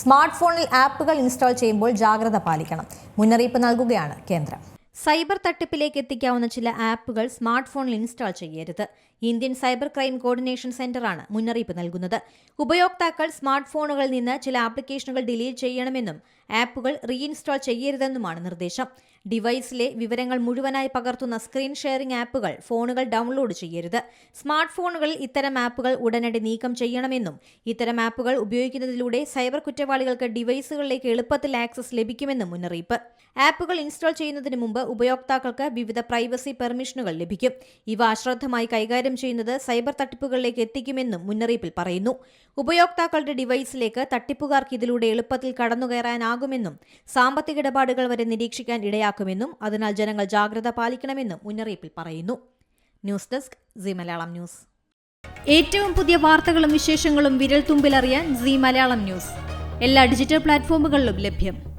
Smart ഫോണിൽ ആപ്പുകൾ install ചെയ്യുമ്പോൾ ജാഗ്രത പാലിക്കണം. മുന്നറിയിപ്പ് നൽകുകയാണ് കേന്ദ്രം. സൈബർ തട്ടിപ്പിലേക്ക് എത്തിക്കാവുന്ന ചില ആപ്പുകൾ സ്മാർട്ട് ഫോണിൽ ഇൻസ്റ്റാൾ ചെയ്യരുത്. ഇന്ത്യൻ സൈബർ ക്രൈം കോർഡിനേഷൻ സെന്ററാണ് മുന്നറിയിപ്പ് നൽകുന്നത്. ഉപയോക്താക്കൾ സ്മാർട്ട് ഫോണുകളിൽ നിന്ന് ചില ആപ്ലിക്കേഷനുകൾ ഡിലീറ്റ് ചെയ്യണമെന്നും ആപ്പുകൾ റീഇൻസ്റ്റാൾ ചെയ്യരുതെന്നുമാണ് നിർദ്ദേശം. ഡിവൈസിലെ വിവരങ്ങൾ മുഴുവനായി പകർത്തുന്ന സ്ക്രീൻ ഷെയറിംഗ് ആപ്പുകൾ ഫോണുകൾ ഡൗൺലോഡ് ചെയ്യരുത്. സ്മാർട്ട് ഫോണുകളിൽ ഇത്തരം ആപ്പുകൾ ഉടനടി നീക്കം ചെയ്യണമെന്നും ഇത്തരം ആപ്പുകൾ ഉപയോഗിക്കുന്നതിലൂടെ സൈബർ കുറ്റവാളികൾക്ക് ഡിവൈസുകളിലേക്ക് എളുപ്പത്തിൽ ആക്സസ് ലഭിക്കുമെന്നും മുന്നറിയിപ്പ്. ആപ്പുകൾ ഇൻസ്റ്റാൾ ചെയ്യുന്നതിന് മുമ്പ് ഉപയോക്താക്കൾക്ക് വിവിധ പ്രൈവസി പെർമിഷനുകൾ ലഭിക്കും. ഇവ അശ്രദ്ധമായി കൈകാര്യം ചെയ്യുന്നത് സൈബർ തട്ടിപ്പുകളിലേക്ക് എത്തിക്കുമെന്നും മുന്നറിയിപ്പിൽ പറയുന്നു. ഉപയോക്താക്കളുടെ ഡിവൈസിലേക്ക് തട്ടിപ്പുകാർക്ക് ഇതിലൂടെ എളുപ്പത്തിൽ കടന്നുകയറാനാകുമെന്നും സാമ്പത്തിക ഇടപാടുകൾ വരെ നിരീക്ഷിക്കാൻ ഇടയാക്കുമെന്നും അതിനാൽ ജനങ്ങൾ ജാഗ്രത പാലിക്കണമെന്നും മുന്നറിയിപ്പിൽ പറയുന്നു. News desk Zee Malayalam news. ഏറ്റവും പുതിയ വാർത്തകളും വിശേഷങ്ങളും വിരൽ തുമ്പിലറിയാൻ സീ മലയാളം ന്യൂസ് എല്ലാ ഡിജിറ്റൽ പ്ലാറ്റ്ഫോമുകളിലും ലഭ്യം.